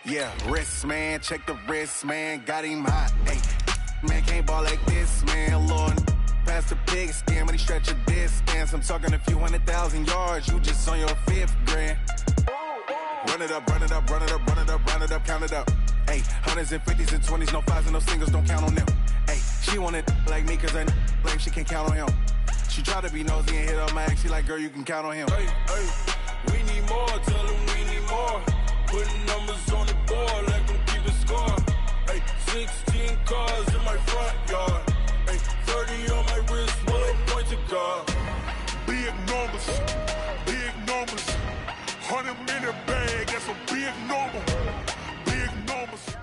Yeah, wrist, man, check the wrist, man, got him hot. Hey, man, can't ball like this, man. Lord, past the pig skin when he stretch a distance. I'm talking a few 100,000 yards, you just on your 5th grand. Run it up, run it up, run it up, run it up, run it up, count it up. Hey, hundreds and 50s and 20s, no 5s and no singles, don't count on them. Hey, she want it like me, cause I like she can't count on him. She try to be nosy and hit up my ex, she like, girl, you can count on him. Hey, hey, we need more, tell them we need more. Putting numbers on the board, let them keep it score. Hey, 16 cars in my front yard. Hey, 30 on my wrist, one point to God. Big numbers, 100 minute bag, that's a big number. Big numbers.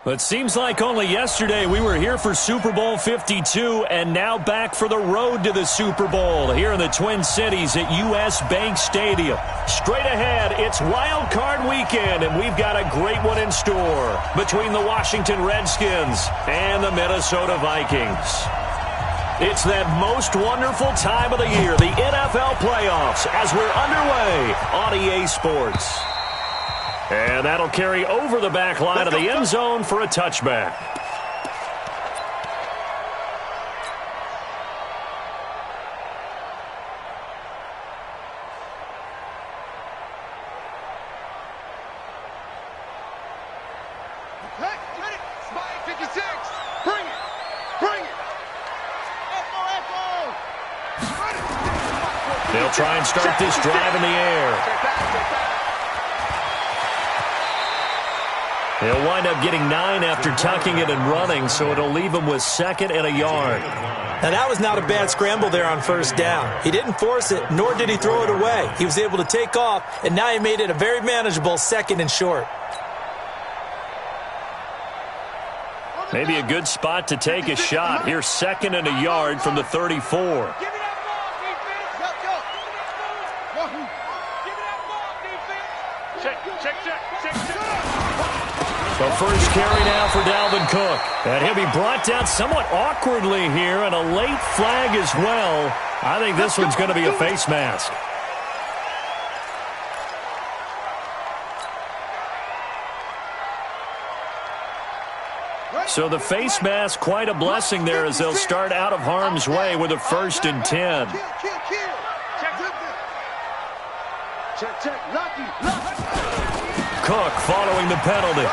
It seems like only yesterday we were here for Super Bowl 52 and now back for the road to the Super Bowl here in the Twin Cities at US Bank Stadium. Straight ahead, it's Wild Card Weekend, and we've got a great one in store between the Washington Redskins and the Minnesota Vikings. It's that most wonderful time of the year, the NFL playoffs, as we're underway on EA Sports. And that'll carry over the back line of the end zone for a touchback. They'll try and start this drive in the air. He'll wind up getting 9 after tucking it and running, so it'll leave him with 2nd and a yard. Now, that was not a bad scramble there on 1st down. He didn't force it, nor did he throw it away. He was able to take off, and now he made it a very manageable 2nd and short. Maybe a good spot to take a shot. Here's 2nd and a yard from the 34. The first carry now for Dalvin Cook. And he'll be brought down somewhat awkwardly here, and a late flag as well. I think this one's going to be a face mask. So the face mask, quite a blessing there as they'll start out of harm's way with a 1st and 10. Cook following the penalty.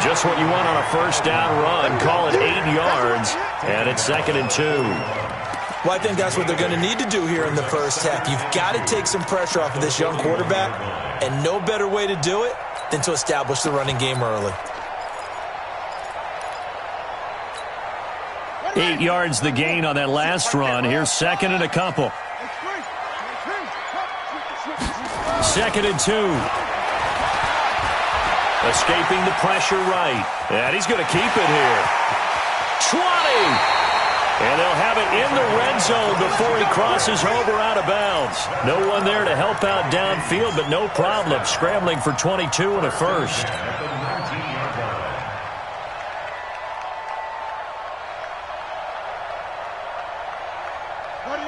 Just what you want on a 1st down run. Call it 8 yards, and it's 2nd and 2. Well, I think that's what they're going to need to do here in the 1st half. You've got to take some pressure off of this young quarterback, and no better way to do it than to establish the running game early. 8 yards the gain on that last run. Here's 2nd and a couple. 2nd and 2. Escaping the pressure right. And he's going to keep it here. 20! And they'll have it in the red zone before he crosses over out of bounds. No one there to help out downfield, but no problem. Scrambling for 22 and a 1st.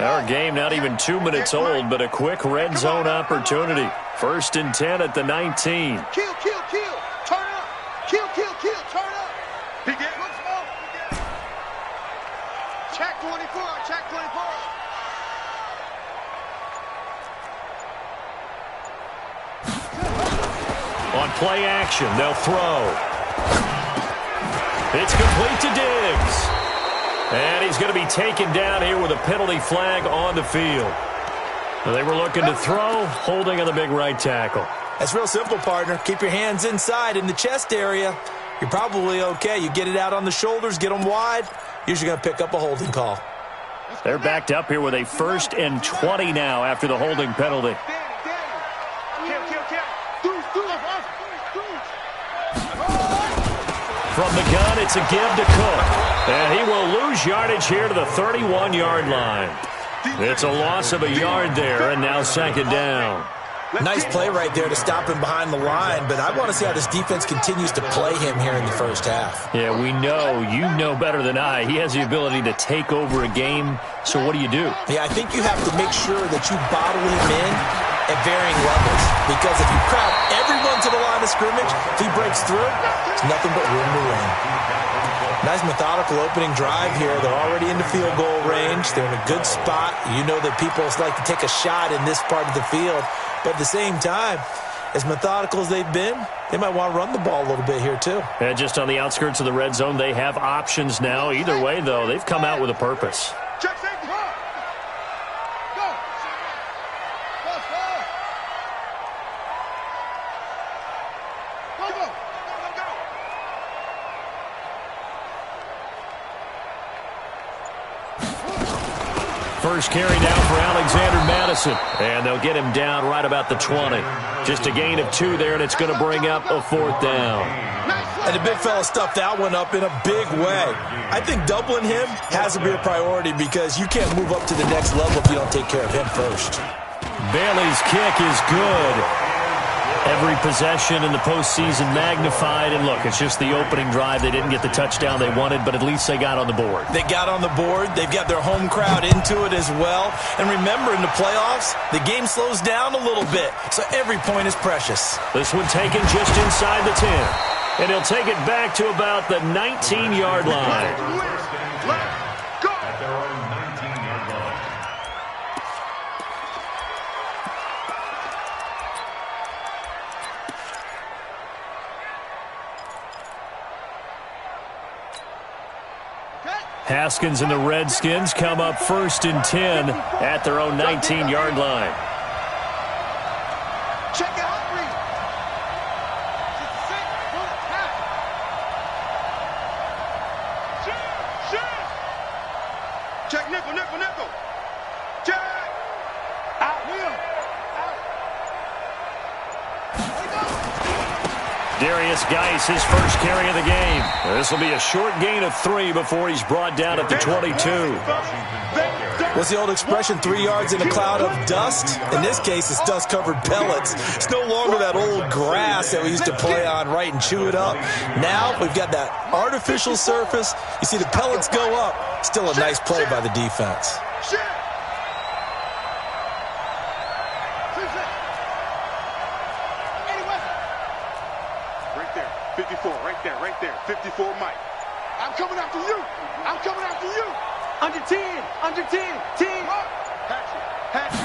Our game not even 2 minutes old, but a quick red zone opportunity. 1st and 10 at the 19. Kill, turn up. Kill, turn up. Check 24, check 24. On play action, they'll throw. It's complete to Diggs. And he's going to be taken down here with a penalty flag on the field. They were looking to throw, holding on the big right tackle. That's real simple, partner. Keep your hands inside in the chest area. You're probably okay. You get it out on the shoulders, get them wide. Usually going to pick up a holding call. They're backed up here with a 1st and 20 now after the holding penalty. From the gun, it's a give to Cook. And he will lose yardage here to the 31-yard line. It's a loss of a yard there, and now 2nd down. Nice play right there to stop him behind the line, but I want to see how this defense continues to play him here in the 1st half. Yeah, we know. You know better than I. He has the ability to take over a game, so what do you do? Yeah, I think you have to make sure that you bottle him in at varying levels. Because if you crowd everyone to the line of scrimmage, if he breaks through, it's nothing but room to run. Nice methodical opening drive here. They're already into field goal range. They're in a good spot. You know that people like to take a shot in this part of the field. But at the same time, as methodical as they've been, they might want to run the ball a little bit here too. And just on the outskirts of the red zone, they have options now. Either way, though, they've come out with a purpose. Check safety. Go. First carry now for Alexander Madison. And they'll get him down right about the 20. Just a gain of 2 there, and it's going to bring up a 4th down. And the big fella stuffed that one up in a big way. I think doubling him has to be a priority because you can't move up to the next level if you don't take care of him first. Bailey's kick is good. Every possession in the postseason magnified. And look, it's just the opening drive. They didn't get the touchdown they wanted, but at least they got on the board. They got on the board. They've got their home crowd into it as well. And remember, in the playoffs, the game slows down a little bit, so every point is precious. This one taken just inside the 10. And he'll take it back to about the 19-yard line. Haskins and the Redskins come up 1st and 10 at their own 19-yard line. Check it out, Reed. Check nickel. Check. Out, Will. Darius Geis, his first carry of the game. This will be a short gain of 3 before he's brought down at the 22. What's the old expression, 3 yards in a cloud of dust? In this case, it's dust-covered pellets. It's no longer that old grass that we used to play on, right, and chew it up. Now we've got that artificial surface. You see the pellets go up. Still a nice play by the defense. Right there, 54, right there, 54, Mike. I'm coming after you. Under 10, 10. Patrick.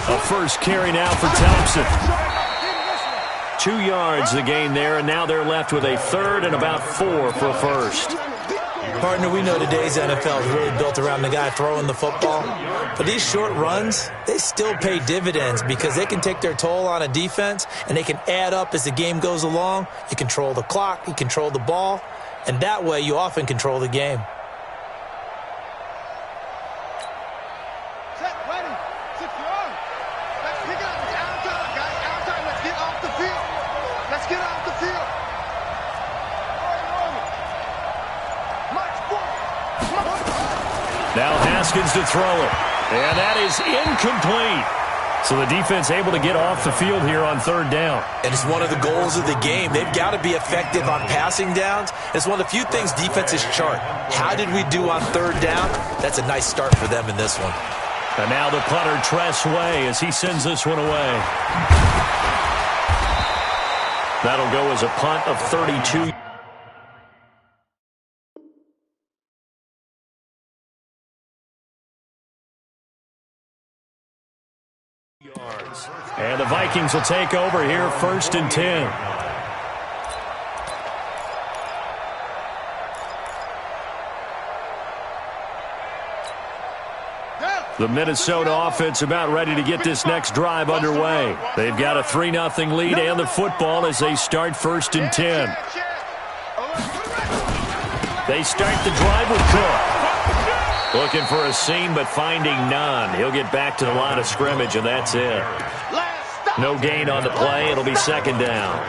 A first carry now for Thompson. 2 yards the gain there, and now they're left with a 3rd and about 4 for a first. Partner, we know today's NFL is really built around the guy throwing the football. But these short runs, they still pay dividends because they can take their toll on a defense, and they can add up as the game goes along. You control the clock, you control the ball, and that way you often control the game. Set, ready, 6 yards. Let's pick it up. It's out of time, guys. Out of time. Let's get off the field. Now Haskins to throw it. And that is incomplete. So the defense able to get off the field here on 3rd down. And it's one of the goals of the game. They've got to be effective on passing downs. It's one of the few things defenses chart. How did we do on 3rd down? That's a nice start for them in this one. And now the punter, Tress Way, as he sends this one away. That'll go as a punt of 32. And the Vikings will take over here, 1st and 10. The Minnesota offense about ready to get this next drive underway. They've got a 3-0 lead and the football as they start 1st and 10. They start the drive with Cook. Looking for a seam, but finding none. He'll get back to the line of scrimmage, and that's it. No gain on the play. It'll be 2nd down.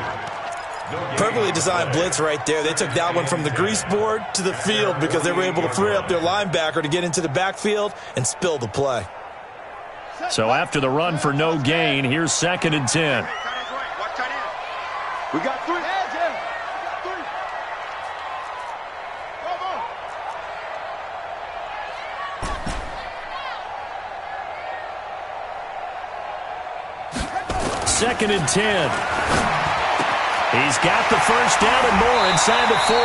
Perfectly designed blitz right there. They took that one from the grease board to the field because they were able to free up their linebacker to get into the backfield and spill the play. So after the run for no gain, here's 2nd and 10. We got 3. 2nd and 10. He's got the first down and more inside the 40.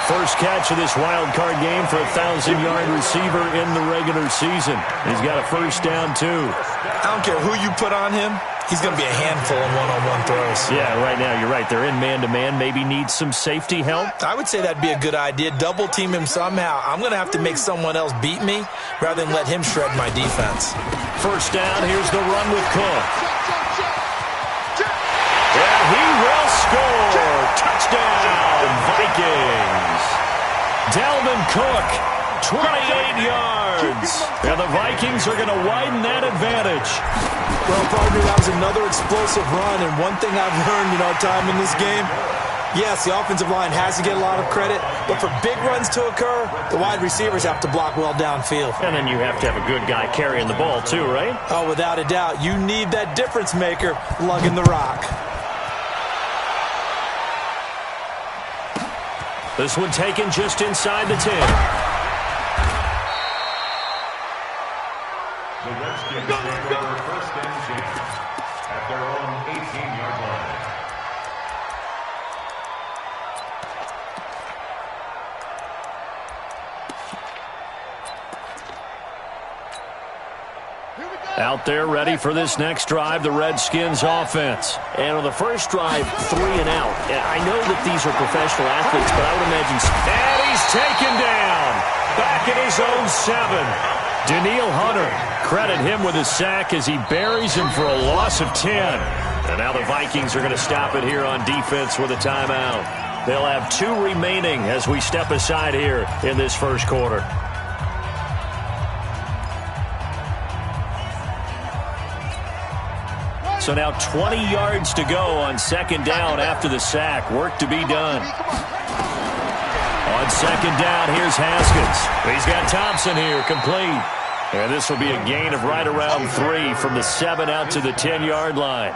First catch of this wild card game for a 1,000-yard receiver in the regular season. He's got a first down, too. I don't care who you put on him. He's going to be a handful in one-on-one throws. Yeah, right now, you're right. They're in man-to-man. Maybe needs some safety help. I would say that'd be a good idea. Double-team him somehow. I'm going to have to make someone else beat me rather than let him shred my defense. First down, here's the run with Cook. And he will score. Touchdown, Vikings. Dalvin Cook, 28 yards. And the Vikings are going to widen that advantage. Well, partner, that was another explosive run, and one thing I've learned in our time in this game, yes, the offensive line has to get a lot of credit, but for big runs to occur, the wide receivers have to block well downfield. And then you have to have a good guy carrying the ball too, right? Oh, without a doubt. You need that difference maker lugging the rock. This one taken just inside the 10. The Redskins take over first and 10 at their own 18-yard line. Out there ready for this next drive, the Redskins offense. And on the first drive, 3 and out. I know that these are professional athletes, but I would imagine... And he's taken down. Back at his own 7. Danielle Hunter, credit him with a sack as he buries him for a loss of 10. And now the Vikings are going to stop it here on defense with a timeout. They'll have 2 remaining as we step aside here in this first quarter. So now 20 yards to go on second down after the sack. Work to be done. On second down, here's Haskins. He's got Thompson here, complete. And this will be a gain of right around 3 from the 7 out to the 10-yard line.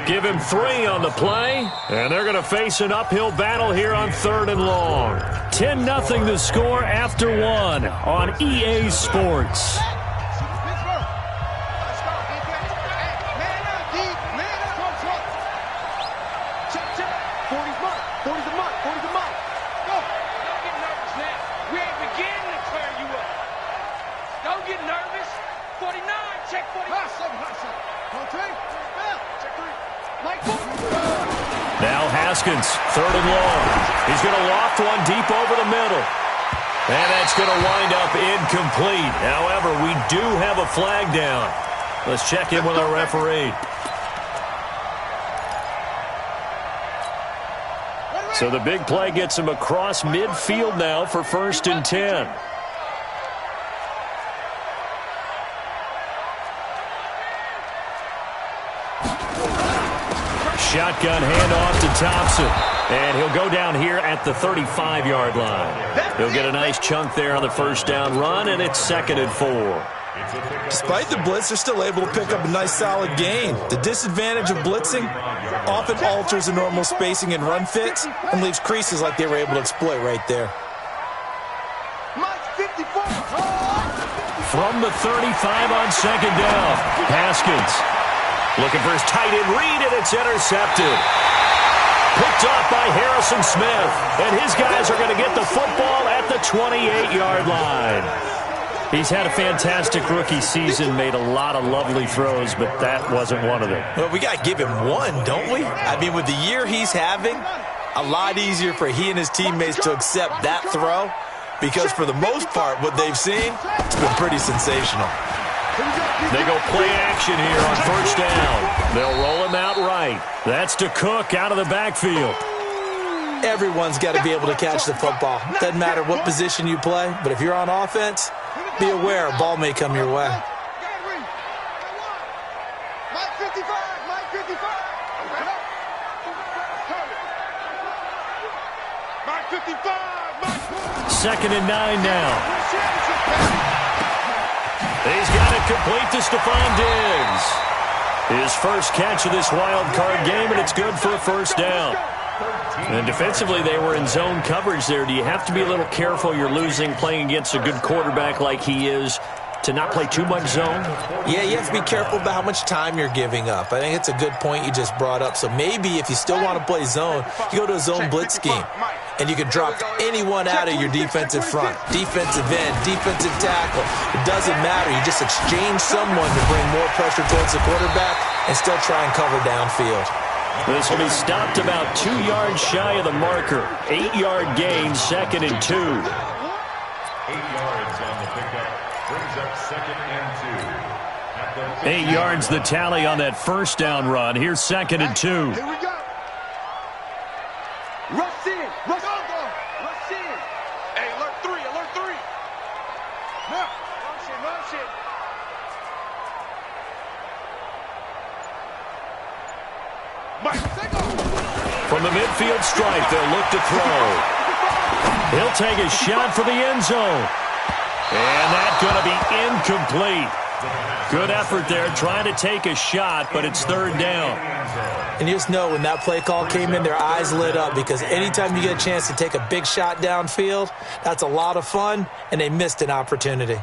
Give him 3 on the play, and they're going to face an uphill battle here on 3rd and long. 10-0 the score after 1 on EA Sports. Now Haskins, 3rd and long. He's going to loft one deep over the middle. And that's going to wind up incomplete. However, we do have a flag down. Let's check in with our referee. So the big play gets him across midfield now for 1st and 10. Shotgun handoff to Thompson. And he'll go down here at the 35-yard line. He'll get a nice chunk there on the first down run, and it's 2nd and 4. Despite the blitz, they're still able to pick up a nice solid gain. The disadvantage of blitzing often alters the normal spacing and run fits and leaves creases like they were able to exploit right there. From the 35 on second down, Haskins looking for his tight end read, and it's intercepted. Picked off by Harrison Smith, and his guys are going to get the football at the 28-yard line. He's had a fantastic rookie season, made a lot of lovely throws, but that wasn't one of them. Well, we got to give him one, don't we? I mean, with the year he's having, a lot easier for he and his teammates to accept that throw, because for the most part, what they've seen, it's been pretty sensational. They go play action here on first down. They'll roll him out right. That's to Cook out of the backfield. Everyone's got to be able to catch the football. Doesn't matter what position you play, but if you're on offense, be aware a ball may come your way. Second and 9 now. He's got it complete to Stephon Diggs. His first catch of this wild card game, and it's good for a first down. And defensively, they were in zone coverage there. Do you have to be a little careful? You're losing, playing against a good quarterback like he is. to not play too much zone? Yeah, you have to be careful about how much time you're giving up. I think it's a good point you just brought up. So maybe if you still want to play zone, you go to a zone blitz scheme. And you can drop anyone out of your defensive front. Defensive end, defensive tackle. It doesn't matter. You just exchange someone to bring more pressure towards the quarterback and still try and cover downfield. This will be stopped about 2 yards shy of the marker. 8-yard gain, 2nd and 2. 8 yards on the pickup. Brings up 2nd and 2. 8 yards the tally on that first down run. Here's 2nd and 2. Here we go. Rush in. Rush on. Rush in. Hey, alert 3. Alert 3. Now. Rush in. From the midfield stripe, they'll look to throw. He'll take a shot for the end zone. And that's going to be incomplete. Good effort there, trying to take a shot, but it's 3rd down. And you just know when that play call came in, their eyes lit up because anytime you get a chance to take a big shot downfield, that's a lot of fun, and they missed an opportunity.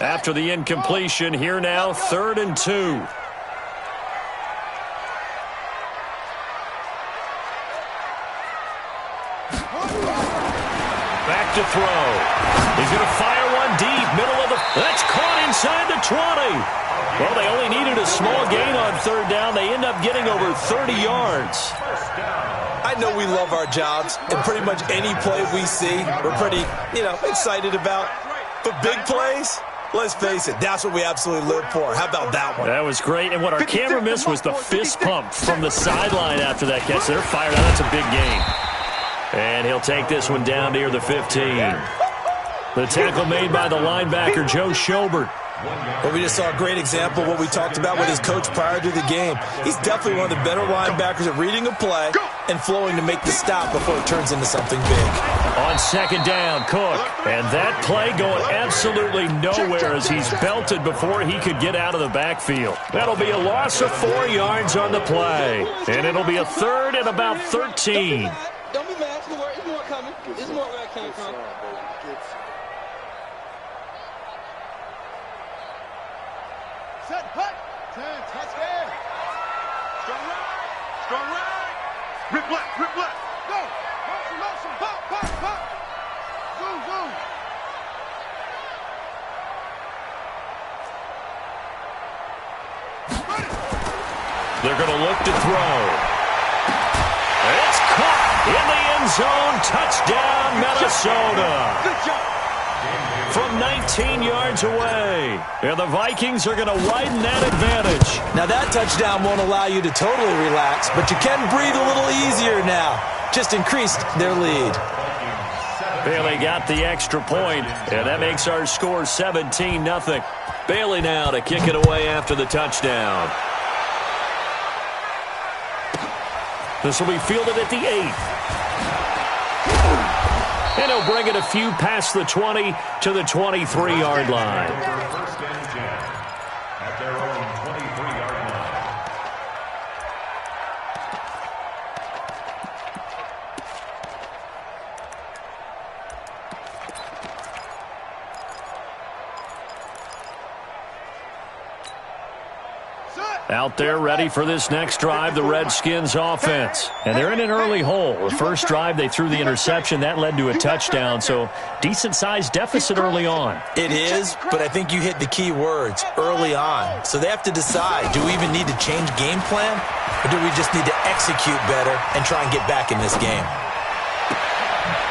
After the incompletion, here now, 3rd and 2. Back to throw. He's going to fire one deep, middle of the... That's caught inside the 20. Well, they only needed a small gain on 3rd down. They end up getting over 30 yards. I know we love our jobs, and pretty much any play we see, we're pretty, excited about. But big plays, let's face it, that's what we absolutely live for. How about that one? That was great. And what our camera missed was the fist pump from the sideline after that catch. They're fired out. That's a big gain. And he'll take this one down near the 15. The tackle made by the linebacker, Joe Schobert. Well, we just saw a great example of what we talked about with his coach prior to the game. He's definitely one of the better linebackers at reading a play and flowing to make the stop before it turns into something big. On 2nd down, Cook. And that play going absolutely nowhere as he's belted before he could get out of the backfield. That'll be a loss of 4 yards on the play. And it'll be a 3rd and about 13. Don't be mad. There's more coming. There's more where it came from. Set, hut. 10, touchdown. Strong right. Rip left. Go. Motion. Pop. Zoom. They're going to look to throw. It's caught in the end zone. Touchdown, Minnesota. Good job. From 19 yards away. And the Vikings are going to widen that advantage. Now, that touchdown won't allow you to totally relax, but you can breathe a little easier now. Just increased their lead. Bailey got the extra point, and that makes our score 17-0. Bailey now to kick it away after the touchdown. This will be fielded at the 8. And he'll bring it a few past the 20 to the 23-yard line. 1st and 10 at their own 23-yard line. Out there ready for this next drive, the Redskins offense. And they're in an early hole. The first drive, they threw the interception. That led to a touchdown, so decent-sized deficit early on. It is, but I think you hit the key words, early on. So they have to decide, do we even need to change game plan, or do we just need to execute better and try and get back in this game?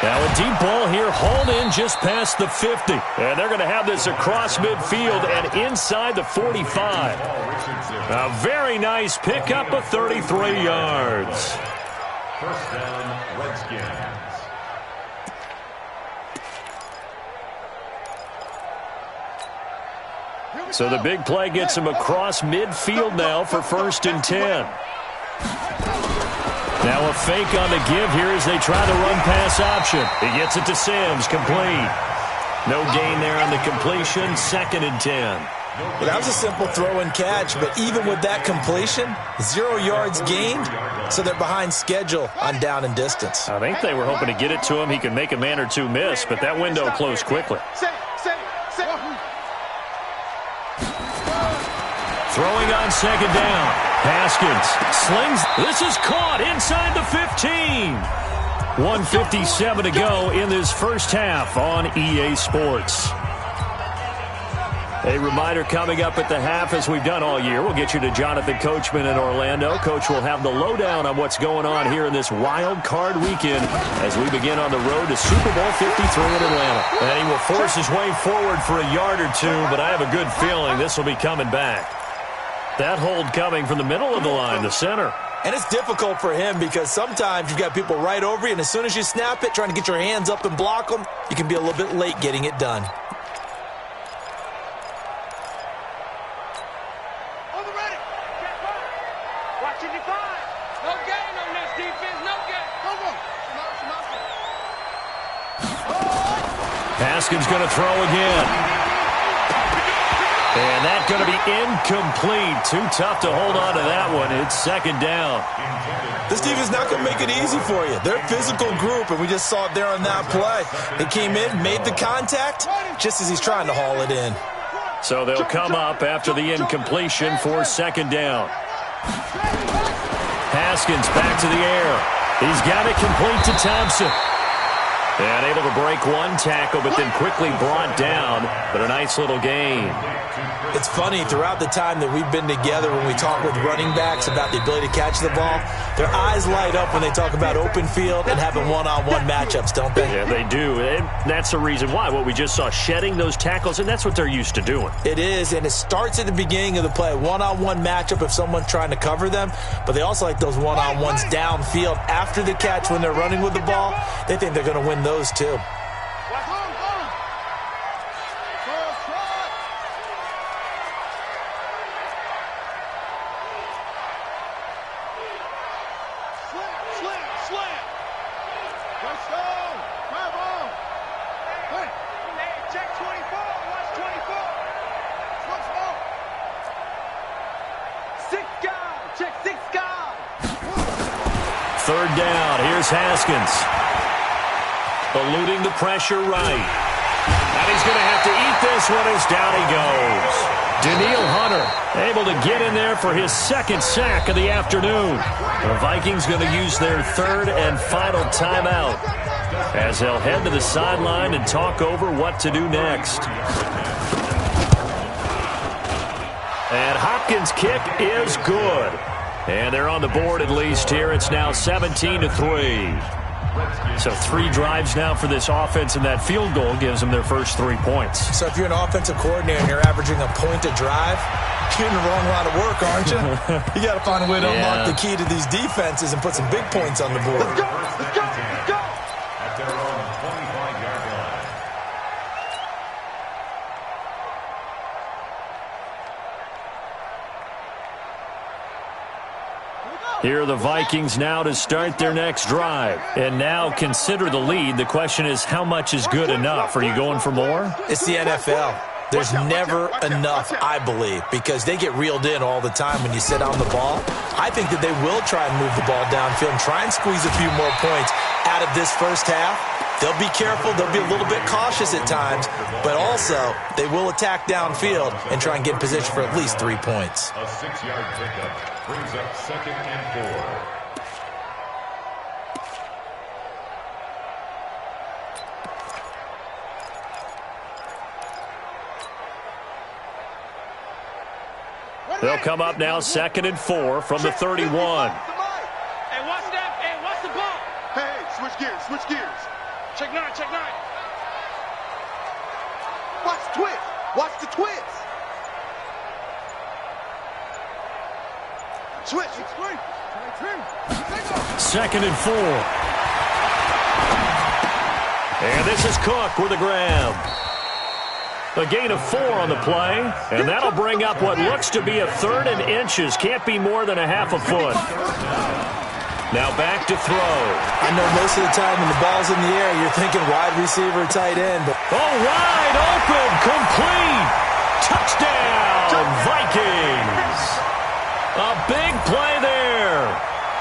Now a deep ball here, hauled in just past the 50. And they're going to have this across midfield and inside the 45. A very nice pickup of 33 yards. 1st down, Redskins. So the big play gets him across midfield now for 1st and 10. Now a fake on the give here as they try the run-pass option. He gets it to Sims, complete. No gain there on the completion, 2nd and 10. Well, that was a simple throw and catch, but even with that completion, 0 yards gained, so they're behind schedule on down and distance. I think they were hoping to get it to him. He could make a man or two miss, but that window closed quickly. Throwing on second down. Haskins slings. This is caught inside the 15. 1:57 to go in this first half on EA Sports. A reminder coming up at the half, as we've done all year. We'll get you to Jonathan Coachman in Orlando. Coach will have the lowdown on what's going on here in this wild card weekend as we begin on the road to Super Bowl 53 in Atlanta. And he will force his way forward for a yard or two, but I have a good feeling this will be coming back. That hold coming from the middle of the line, the center. And it's difficult for him because sometimes you've got people right over you, and as soon as you snap it, trying to get your hands up and block them, you can be a little bit late getting it done. Haskins going to throw again. And that's going to be incomplete. Too tough to hold on to that one. It's second down. This team is not going to make it easy for you. They're a physical group, and we just saw it there on that play. They came in, made the contact, just as he's trying to haul it in. So they'll come up after the incompletion for second down. Haskins back to the air. He's got it complete to Thompson. And able to break one tackle, but then quickly brought down. But a nice little gain. It's funny, throughout the time that we've been together, when we talk with running backs about the ability to catch the ball, their eyes light up when they talk about open field and having one-on-one matchups, don't they? Yeah, they do. And that's the reason why. What we just saw, shedding those tackles, and that's what they're used to doing. It is, and it starts at the beginning of the play. One-on-one matchup if someone's trying to cover them, but they also like those one-on-ones downfield after the catch when they're running with the ball. They think they're going to win those too. Third down. Here's Haskins. Eluding the pressure right. And he's going to have to eat this one as down he goes. Daniil Hunter able to get in there for his second sack of the afternoon. The Vikings going to use their third and final timeout as they'll head to the sideline and talk over what to do next. And Hopkins' kick is good. And they're on the board at least here. It's now 17-3. So 3 drives now for this offense, and that field goal gives them their first 3 points. So if you're an offensive coordinator and you're averaging a point a drive, you're in the wrong line of work, aren't you? You got to find a way to unlock the key to these defenses and put some big points on the board. Let's go! Let's go! Let's go! At their own 25-yard line. Here are the Vikings now to start their next drive. And now consider the lead. The question is, how much is good enough? Are you going for more? It's the NFL. There's never enough, I believe, because they get reeled in all the time when you sit on the ball. I think that they will try and move the ball downfield and try and squeeze a few more points out of this first half. They'll be careful. They'll be a little bit cautious at times, but also they will attack downfield and try and get in position for at least 3 points. A 6-yard pickup brings up 2nd and 4. They'll come up now 2nd and 4 from the 31. Hey, watch that. Hey, watch the ball. Hey, switch gears, switch gears. Check 9, check 9. Watch the twist. Watch the twist. Switch. 2nd and 4. And this is Cook with a grab. A gain of 4 on the play, and that'll bring up what looks to be a 3rd and inches. Can't be more than a half a foot. Now back to throw. I know most of the time when the ball's in the air, you're thinking wide receiver, tight end. But wide open, complete. Touchdown, Vikings. A big play there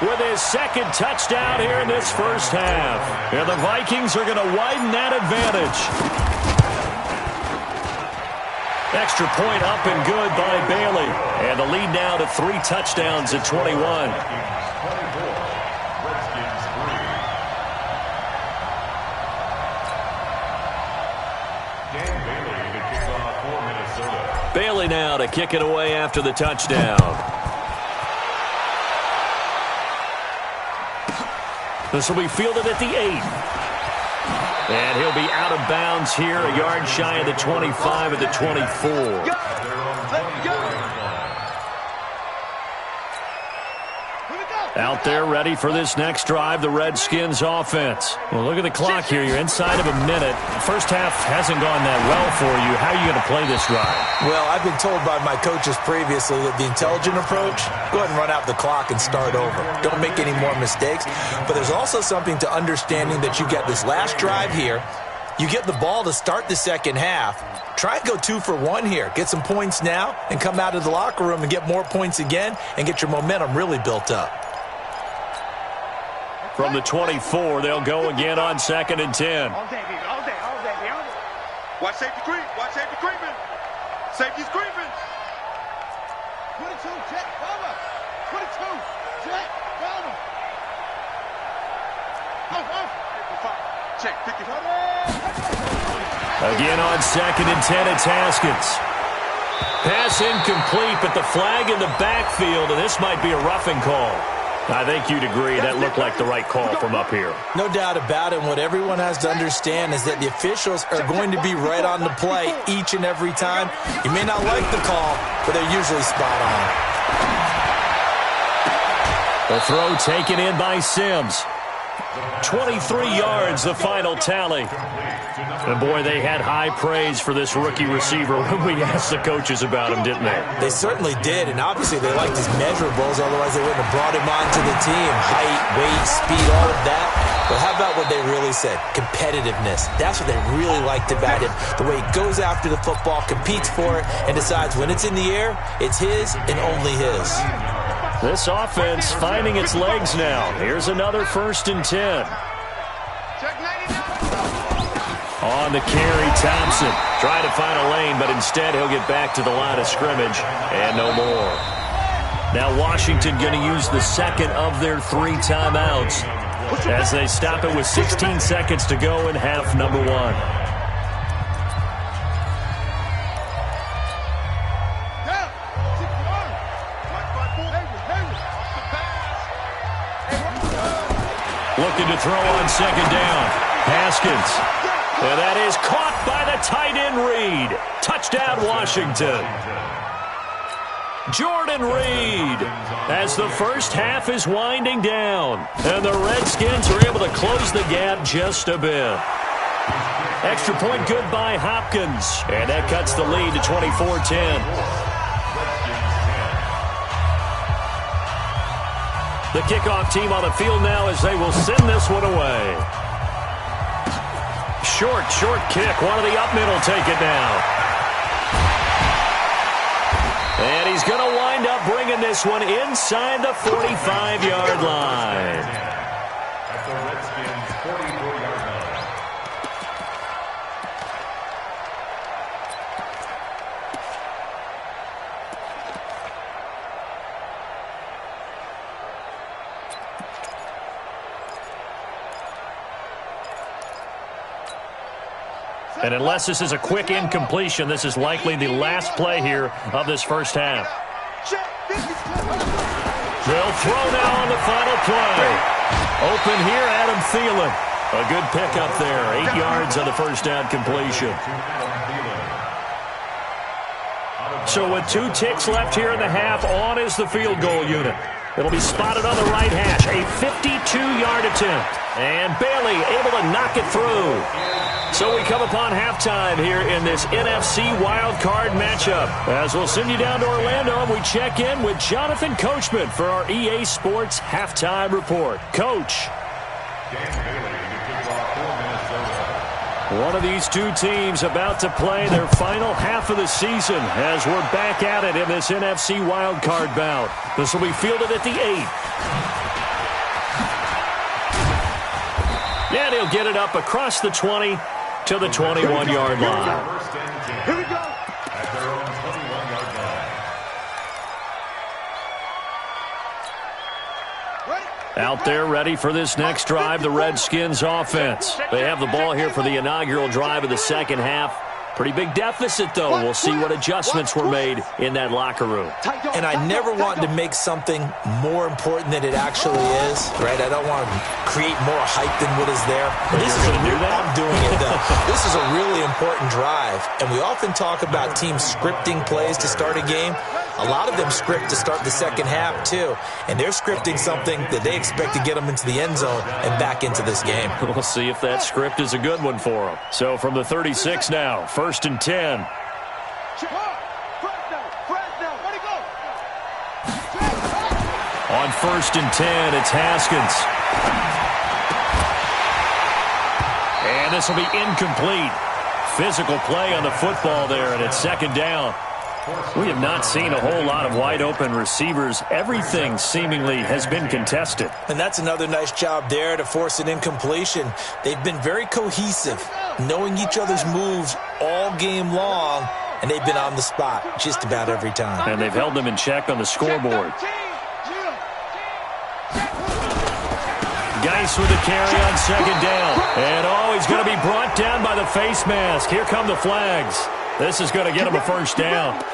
with his second touchdown here in this first half. And the Vikings are going to widen that advantage. Extra point up and good by Bailey. And the lead now to 3 touchdowns at 21. Bailey now to kick it away after the touchdown. This will be fielded at the 8. And he'll be out of bounds here, a yard shy of the 25 at the 24. Out there ready for this next drive, the Redskins offense. Well, look at the clock here. You're inside of a minute. The first half hasn't gone that well for you. How are you going to play this drive? Well, I've been told by my coaches previously that the intelligent approach, go ahead and run out the clock and start over. Don't make any more mistakes. But there's also something to understanding that you get this last drive here. You get the ball to start the second half. Try and go 2 for 1 here. Get some points now and come out of the locker room and get more points again and get your momentum really built up. From the 24, they'll go again on 2nd and 10. All day, baby. All day. Watch safety creep. Watch safety creeping. Safety's creeping. 22, jet, cover. 22, jet, cover. Check, 55. Again on 2nd and 10, it's Haskins. Pass incomplete, but the flag in the backfield, and this might be a roughing call. I think you'd agree that looked like the right call from up here. No doubt about it. What everyone has to understand is that the officials are going to be right on the play each and every time. You may not like the call, but they're usually spot on. The throw taken in by Sims. 23 yards, the final tally. And boy, they had high praise for this rookie receiver when we asked the coaches about him, didn't they? They certainly did, and obviously they liked his measurables, otherwise they wouldn't have brought him onto the team. Height, weight, speed, all of that. But how about what they really said? Competitiveness. That's what they really liked about him. The way he goes after the football, competes for it, and decides when it's in the air, it's his and only his. This offense finding its legs now. Here's another 1st and 10. On the carry, Thompson. Trying to find a lane, but instead he'll get back to the line of scrimmage. And no more. Now Washington going to use the second of their 3 timeouts as they stop it with 16 seconds to go in half number 1. Looking to throw on 2nd down. Haskins. And that is caught by the tight end Reed. Touchdown, Washington. Jordan Reed as the first half is winding down. And the Redskins are able to close the gap just a bit. Extra point good by Hopkins. And that cuts the lead to 24-10. The kickoff team on the field now as they will send this one away. Short kick. One of the up mid will take it now. And he's going to wind up bringing this one inside the 45-yard line. At the Redskins' 44-yard line. And unless this is a quick incompletion, this is likely the last play here of this first half. They'll throw now on the final play. Open here, Adam Thielen. A good pickup there. 8 yards on the first down completion. So with 2 ticks left here in the half, on is the field goal unit. It'll be spotted on the right hash. A 52-yard attempt. And Bailey able to knock it through. So we come upon halftime here in this NFC wildcard matchup. As we'll send you down to Orlando, and we check in with Jonathan Coachman for our EA Sports Halftime Report. Coach. One of these 2 teams about to play their final half of the season as we're back at it in this NFC wildcard bout. This will be fielded at the 8. And he'll get it up across the 20 to the 21-yard line. Here we go. Out there ready for this next drive, the Redskins offense. They have the ball here for the inaugural drive of the second half. Pretty big deficit, though. We'll see what adjustments were made in that locker room. And I never want to make something more important than it actually is, right? I don't want to create more hype than what is there. This is I'm doing it, though. This is a really important drive, and we often talk about teams scripting plays to start a game. A lot of them script to start the second half, too, and they're scripting something that they expect to get them into the end zone and back into this game. We'll see if that script is a good one for them. So from the 36 now, 1st and 10. On 1st and 10, it's Haskins. And this will be incomplete. Physical play on the football there, and it's 2nd down. We have not seen a whole lot of wide-open receivers. Everything seemingly has been contested. And that's another nice job there to force an incompletion. They've been very cohesive, knowing each other's moves all game long, and they've been on the spot just about every time. And they've held them in check on the scoreboard. Geis with the carry on 2nd down. And, he's going to be brought down by the face mask. Here come the flags. This is going to get him a 1st down.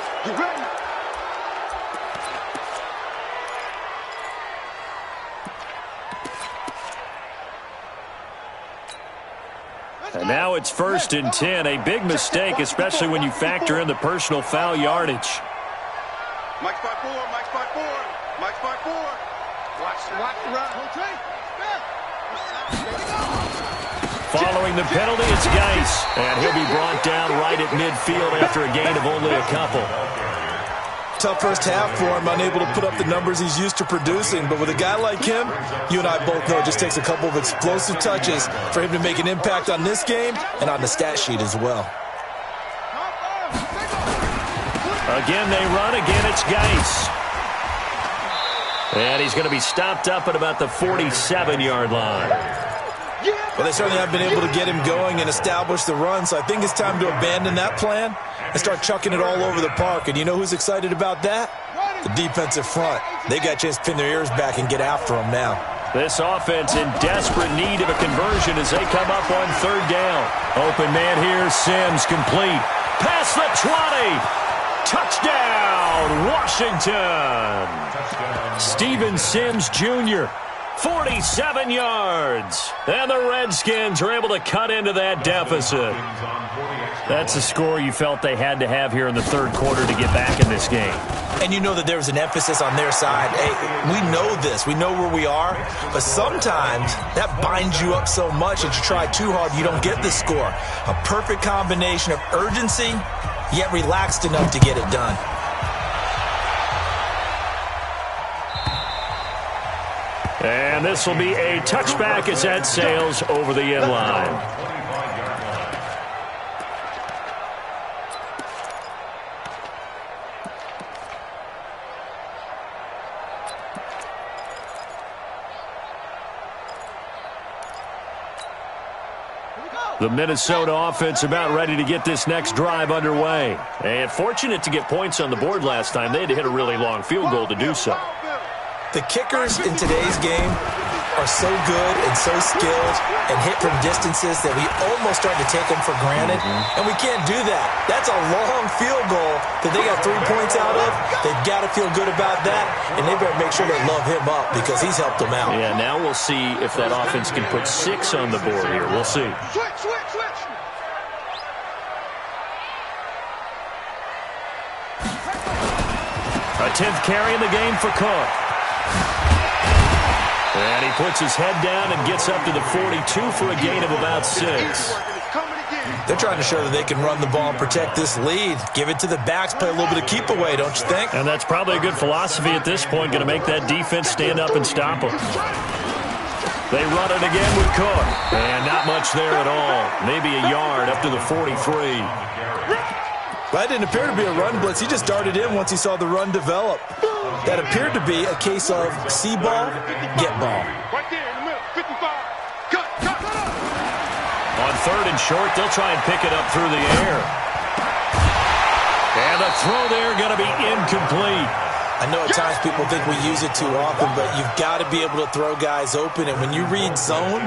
And now it's 1st and 10. A big mistake, especially when you factor in the personal foul yardage. Mike's by 4, Mike's by 4, Mike's by 4. Watch the run. Following the penalty, it's Geis. And he'll be brought down right at midfield after a gain of only a couple. Tough first half for him, unable to put up the numbers he's used to producing. But with a guy like him, you and I both know it just takes a couple of explosive touches for him to make an impact on this game and on the stat sheet as well. Again, they run. Again, it's Geis. And he's going to be stopped up at about the 47-yard line. Well, they certainly have been able to get him going and establish the run, so I think it's time to abandon that plan and start chucking it all over the park. And you know who's excited about that? The defensive front. They got a chance to pin their ears back and get after him now. This offense in desperate need of a conversion as they come up on 3rd down. Open man here, Sims complete. Past the 20. Touchdown, Washington. Steven Sims Jr., 47 yards. And the Redskins are able to cut into that deficit. That's a score you felt they had to have here in the 3rd quarter to get back in this game. And you know that there was an emphasis on their side. Hey, we know this. We know where we are. But sometimes that binds you up so much that you try too hard, you don't get the score. A perfect combination of urgency, yet relaxed enough to get it done. And this will be a touchback as that sails over the end line. The Minnesota offense about ready to get this next drive underway. And fortunate to get points on the board last time. They had to hit a really long field goal to do so. The kickers in today's game are so good and so skilled and hit from distances that we almost start to take them for granted. And we can't do that. That's a long field goal that they got 3 points out of. They've got to feel good about that, and they better make sure they love him up because he's helped them out. Yeah, now we'll see if that offense can put 6 on the board here. We'll see. Switch. A 10th carry in the game for Cook. And he puts his head down and gets up to the 42 for a gain of about 6. They're trying to show that they can run the ball and protect this lead. Give it to the backs, play a little bit of keep away, don't you think? And that's probably a good philosophy at this point, going to make that defense stand up and stop them. They run it again with Cook. And not much there at all. Maybe a yard up to the 43. That didn't appear to be a run blitz. He just darted in once he saw the run develop. That appeared to be a case of see ball, get ball. Right there in the middle, 55. Cut. On 3rd and short, they'll try and pick it up through the air. And the throw there going to be incomplete. I know at times people think we use it too often, but you've got to be able to throw guys open. And when you read zone,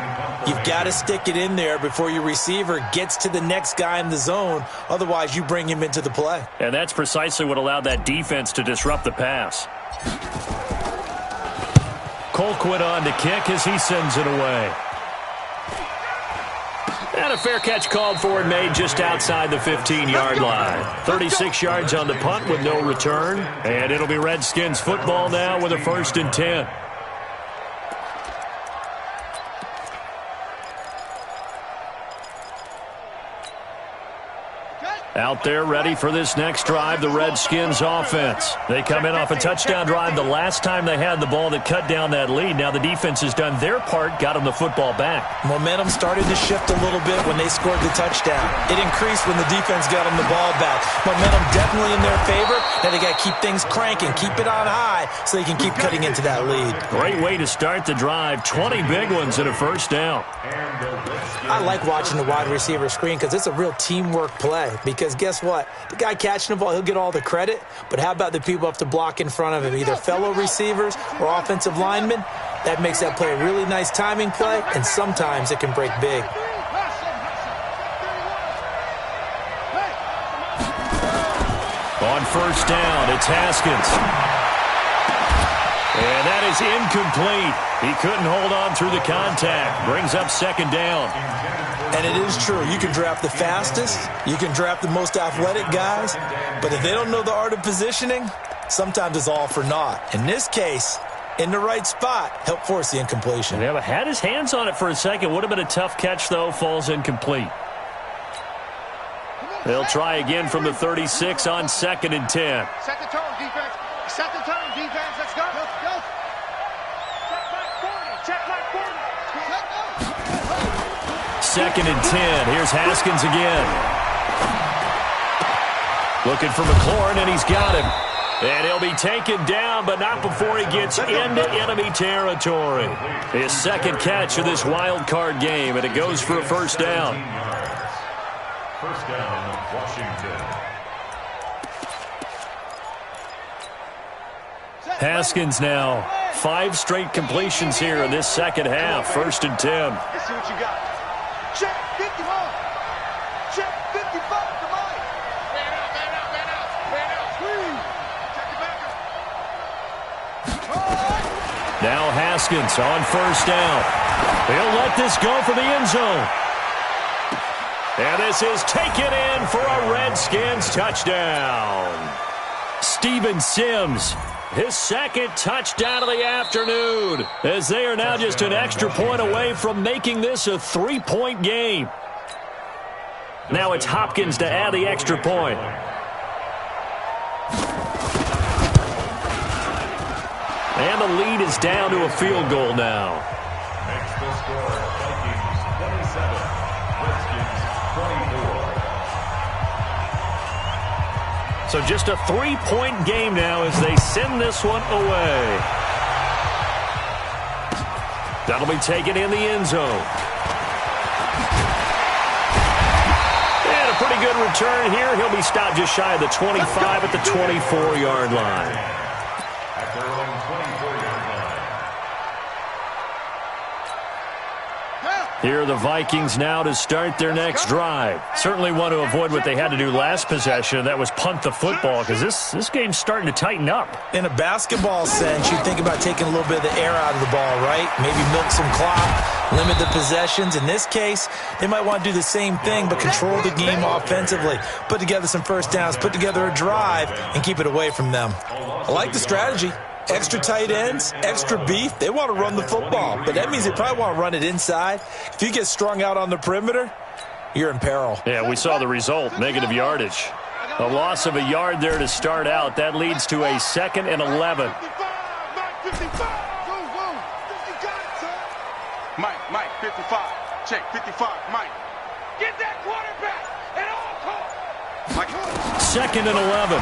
you've got to stick it in there before your receiver gets to the next guy in the zone. Otherwise, you bring him into the play. And that's precisely what allowed that defense to disrupt the pass. Colquitt on to kick as he sends it away. And a fair catch called for and made just outside the 15-yard line. 36 yards on the punt with no return. And it'll be Redskins football now with a 1st and 10. Out there ready for this next drive, the Redskins offense. They come in off a touchdown drive the last time they had the ball that cut down that lead. Now the defense has done their part, got them the football back. Momentum started to shift a little bit when they scored the touchdown. It increased when the defense got them the ball back. Momentum definitely in their favor. Now they got to keep things cranking, keep it on high so they can keep cutting into that lead. Great way to start the drive. 20 big ones and a 1st down. I like watching the wide receiver screen because it's a real teamwork play. Because guess what? The guy catching the ball, he'll get all the credit. But how about the people up to block in front of him, either fellow receivers or offensive linemen? That makes that play a really nice timing play, and sometimes it can break big. On 1st down, it's Haskins. And that is incomplete. He couldn't hold on through the contact. Brings up 2nd down. And it is true. You can draft the fastest. You can draft the most athletic guys. But if they don't know the art of positioning, sometimes it's all for naught. In this case, in the right spot, helped force the incompletion. Yeah, but had his hands on it for a second. Would have been a tough catch, though. Falls incomplete. They'll try again from the 36 on 2nd and 10. Set the tone, defense. Set the tone, defense. Let's go. Go. Check back 40. Check back 40. 2nd and 10. Here's Haskins again. Looking for McLaurin, and he's got him. And he'll be taken down, but not before he gets into enemy territory. His 2nd catch of this wild card game, and it goes for a 1st down. 1st down, Washington. Haskins now. 5 straight completions here in this 2nd half. 1st and 10. Let's see what you got. Check 51. Check 55. Come on. Man out. Squeeze. Check the back. Now Haskins on 1st down. He'll let this go for the end zone. And this is taken in for a Redskins touchdown. Steven Sims, his 2nd touchdown of the afternoon, as they are now just an extra point away from making this a 3-point game. Now it's Hopkins to add the extra point. And the lead is down to a field goal now. Makes the score Vikings 27, Redskins 24. So just a 3-point game now as they send this one away. That'll be taken in the end zone. And a pretty good return here. He'll be stopped just shy of the 25 at the 24-yard line. At their own 24-yard line. Here are the Vikings now to start their next drive. Certainly want to avoid what they had to do last possession. That was punt the football, because this game's starting to tighten up. In a basketball sense, you think about taking a little bit of the air out of the ball, right? Maybe milk some clock, limit the possessions. In this case, they might want to do the same thing, but control the game offensively. Put together some 1st downs, put together a drive, and keep it away from them. I like the strategy. Extra tight ends, extra beef. They want to run the football, but that means they probably want to run it inside. If you get strung out on the perimeter, you're in peril. Yeah, we saw the result, negative yardage. A loss of a yard there to start out. That leads to a 2nd and 11. Mike, 55. Check, 55. Mike. Get that quarterback at all costs. 2nd and 11.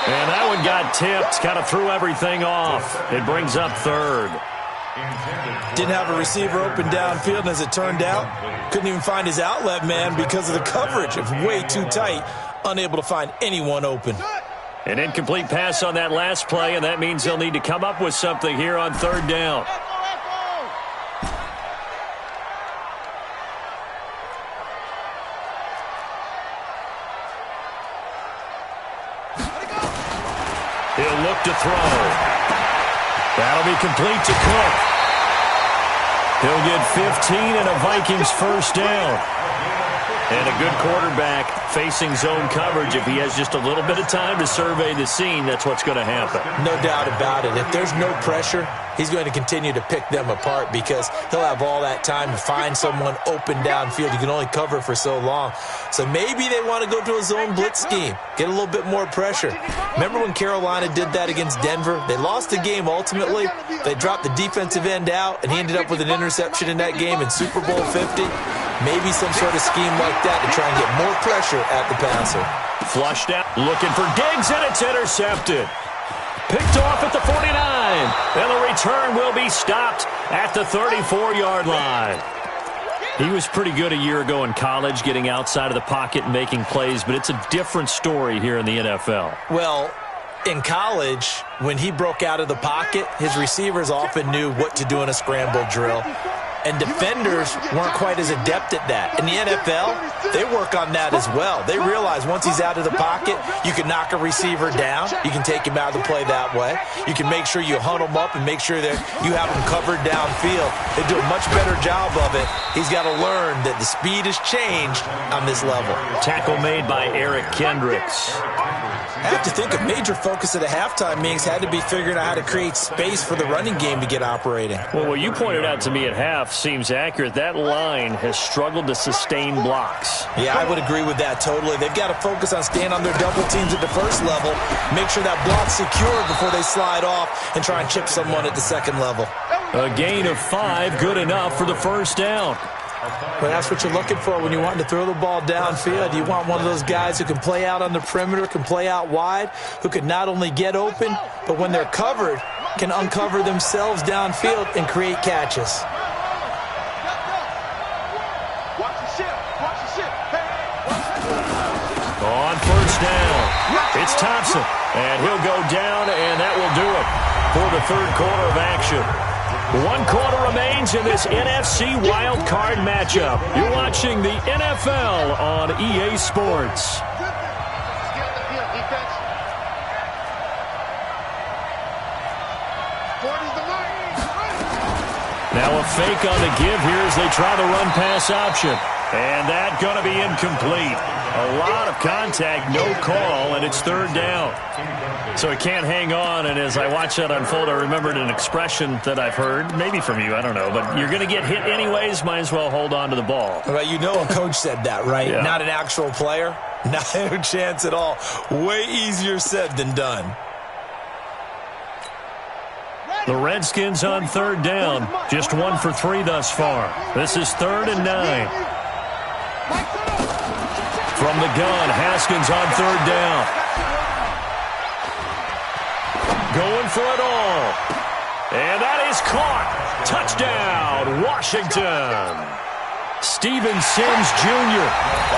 And that one got tipped, kind of threw everything off. It brings up 3rd. Didn't have a receiver open downfield, and as it turned out, couldn't even find his outlet man because of the coverage. It was way too tight, unable to find anyone open. An incomplete pass on that last play, and that means they'll need to come up with something here on third down. He'll look to throw. That'll be complete to Cook. He'll get 15 and a Vikings first down. And a good quarterback facing zone coverage. If he has just a little bit of time to survey the scene, that's what's going to happen. No doubt about it. If there's no pressure, he's going to continue to pick them apart because he'll have all that time to find someone open downfield. You can only cover for so long. So maybe they want to go to a zone blitz scheme, get a little bit more pressure. Remember when Carolina did that against Denver? They lost the game ultimately. They dropped the defensive end out, and he ended up with an interception in that game in Super Bowl 50. Maybe some sort of scheme like that to try and get more pressure at the passer. Flushed out, looking for Diggs, and it's intercepted. Picked off at the 49, and the return will be stopped at the 34-yard line. He was pretty good a year ago in college, getting outside of the pocket and making plays, but it's a different story here in the NFL. Well, in college, when he broke out of the pocket, his receivers often knew what to do in a scramble drill. And defenders weren't quite as adept at that. In the NFL, they work on that as well. They realize once he's out of the pocket, you can knock a receiver down. You can take him out of the play that way. You can make sure you hunt him up and make sure that you have him covered downfield. They do a much better job of it. He's got to learn that the speed has changed on this level. Tackle made by Eric Kendricks. I have to think a major focus at a halftime meetings had to be figuring out how to create space for the running game to get operating. Well, what you pointed out to me at half seems accurate. That line has struggled to sustain blocks. Yeah, I would agree with that totally. They've got to focus on staying on their double teams at the first level, make sure that block's secured before they slide off and try and chip someone at the second level. A gain of 5, good enough for the first down. But that's what you're looking for when you want to throw the ball downfield. You want one of those guys who can play out on the perimeter, can play out wide, who can not only get open, but when they're covered, can uncover themselves downfield and create catches. On first down, it's Thompson, and he'll go down, and that will do it for the third quarter of action. 1 quarter remains in this NFC Wild Card matchup. You're watching the NFL on EA Sports. Now a fake on the give here as they try the run-pass option. And that going to be incomplete. A lot of contact, no call, and it's third down. So he can't hang on, and as I watch that unfold, I remembered an expression that I've heard, maybe from you, I don't know, but you're going to get hit anyways, might as well hold on to the ball. Well, you know a coach said that, right? Yeah. Not an actual player. Not a chance at all. Way easier said than done. The Redskins on third down, just 1 for 3 thus far. This is 3rd and 9. From the gun, Haskins on third down. Going for it all. And that is caught. Touchdown, Washington. Steven Sims Jr.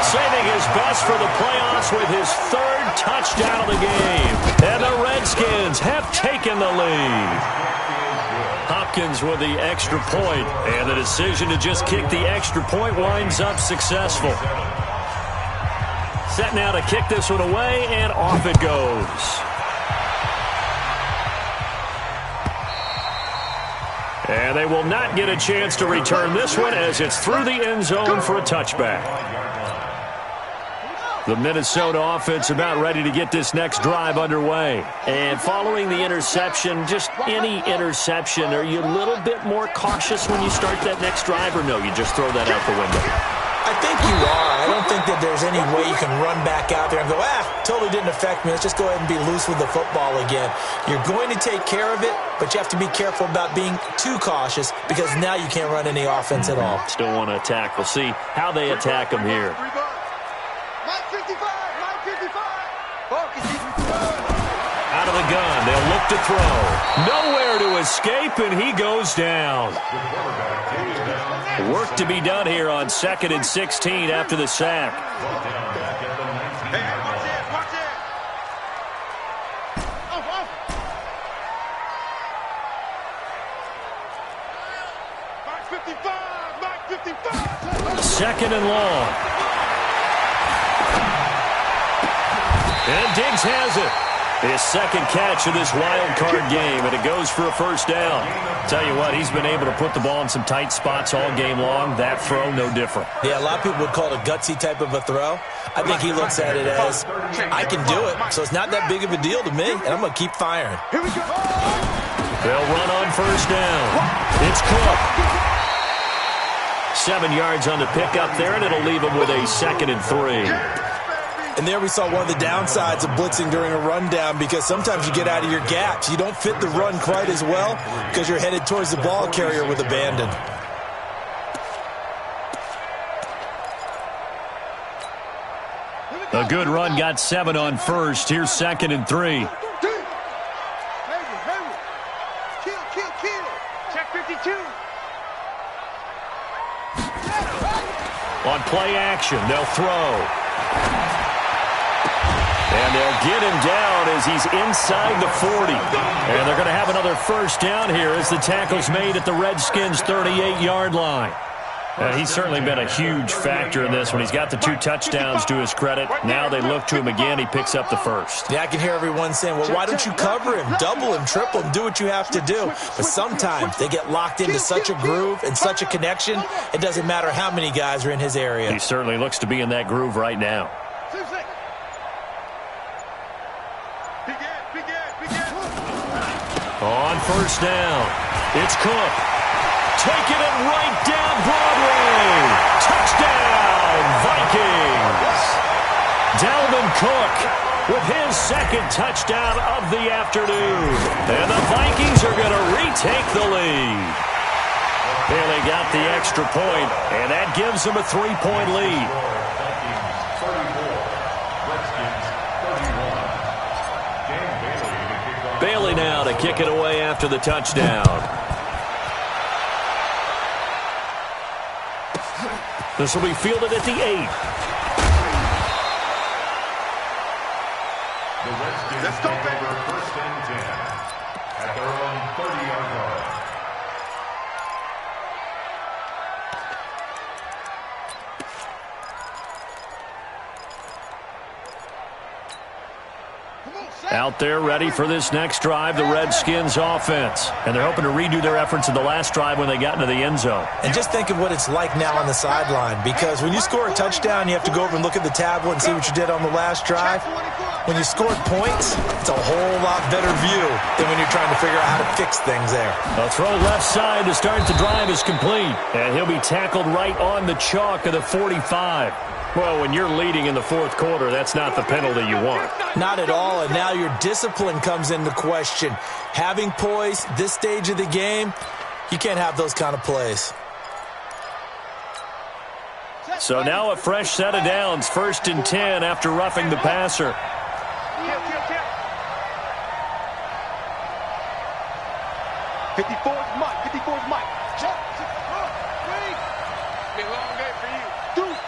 saving his best for the playoffs with his 3rd touchdown of the game. And the Redskins have taken the lead. Hopkins with the extra point, and the decision to just kick the extra point winds up successful. Set now to kick this one away, and off it goes. And they will not get a chance to return this one as it's through the end zone for a touchback. The Minnesota offense about ready to get this next drive underway. And following the interception, just any interception, are you a little bit more cautious when you start that next drive, or no, you just throw that out the window? I think you are. I don't think that there's any way you can run back out there and go, totally didn't affect me. Let's just go ahead and be loose with the football again. You're going to take care of it, but you have to be careful about being too cautious because now you can't run any offense at all. Still want to attack. We'll see how they attack them here. Out of the gun, they'll look to throw. Nowhere to escape, and he goes down. Work to be done here on 2nd and 16 after the sack. Second and long. And Diggs has it. His second catch of this wild card game, and it goes for a first down. Tell you what, he's been able to put the ball in some tight spots all game long. That throw, no different. Yeah, a lot of people would call it a gutsy type of a throw. I think he looks at it as, I can do it, so it's not that big of a deal to me, and I'm going to keep firing. They'll run on first down. It's Cook. 7 yards on the pickup there, and it'll leave him with a 2nd and 3. And there we saw one of the downsides of blitzing during a rundown, because sometimes you get out of your gaps. You don't fit the run quite as well because you're headed towards the ball carrier with abandon. A good run got 7 on first. Here's 2nd and 3. Check 52. On play action, they'll throw. And they'll get him down as he's inside the 40. And they're going to have another first down here as the tackle's made at the Redskins' 38-yard line. He's certainly been a huge factor in this when he's got the 2 touchdowns to his credit. Now they look to him again. He picks up the first. Yeah, I can hear everyone saying, well, why don't you cover him, double him, triple him, do what you have to do. But sometimes they get locked into such a groove and such a connection, it doesn't matter how many guys are in his area. He certainly looks to be in that groove right now. On first down, it's Cook. Taking it right down Broadway. Touchdown, Vikings. Dalvin Cook with his 2nd touchdown of the afternoon. And the Vikings are going to retake the lead. Bailey got the extra point, and that gives them a 3-point lead. Bailey now to kick it away after the touchdown. This will be fielded at the 8. The Redskins take over 1st and 10 at their own 30-yard line. Out there ready for this next drive, the Redskins offense. And they're hoping to redo their efforts in the last drive when they got into the end zone. And just think of what it's like now on the sideline, because when you score a touchdown, you have to go over and look at the tablet and see what you did on the last drive. When you scored points, it's a whole lot better view than when you're trying to figure out how to fix things there. A throw left side to start the drive is complete. And he'll be tackled right on the chalk of the 45. Well, when you're leading in the 4th quarter, that's not the penalty you want. Not at all, and now your discipline comes into question. Having poise this stage of the game, you can't have those kind of plays. So now a fresh set of downs, 1st and 10 after roughing the passer. 54's Mike. 54's Mike. Be a long day for you. Deuce.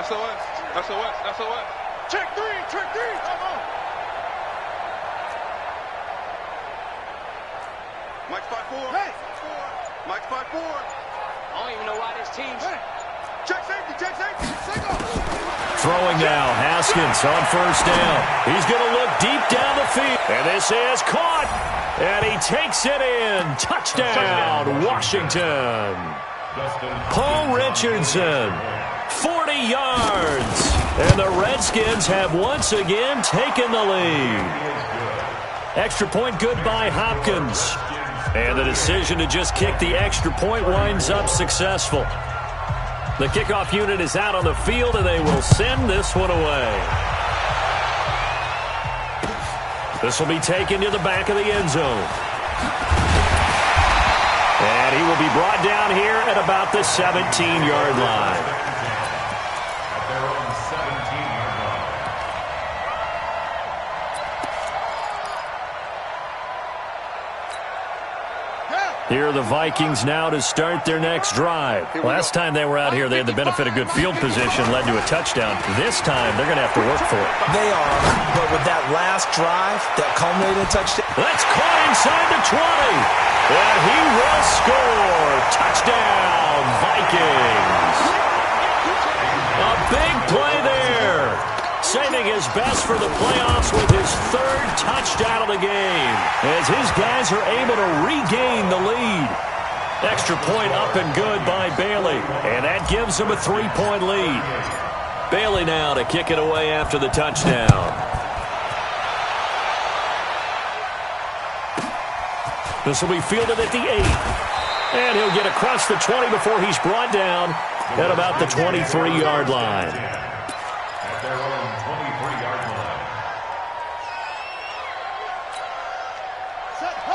SOS. Check three. Come on. Mike's 5'4". Hey. Mike's 5'4". I don't even know why this team's... Hey. Check safety. Throwing now, Haskins on first down. He's going to look deep down the field. And this is caught. And he takes it in. Touchdown, Washington. Paul Richardson, 40 yards. And the Redskins have once again taken the lead. Extra point good by Hopkins. And the decision to just kick the extra point winds up successful. The kickoff unit is out on the field, and they will send this one away. This will be taken to the back of the end zone. And he will be brought down here at about the 17-yard line. At their own 17-yard line. Here are the Vikings now to start their next drive. Last time they were out here, they had the benefit of good field position, led to a touchdown. This time, they're going to have to work for it. They are, but with that last drive, that culminated touchdown. That's caught inside the 20. And he will score. Touchdown, Vikings. A big play there. Saving his best for the playoffs with his third touchdown of the game, as his guys are able to regain the lead. Extra point up and good by Bailey, and that gives them a 3-point lead. Bailey now to kick it away after the touchdown. This will be fielded at the 8. And he'll get across the 20 before he's brought down at about the 23-yard line. At their own 23-yard line.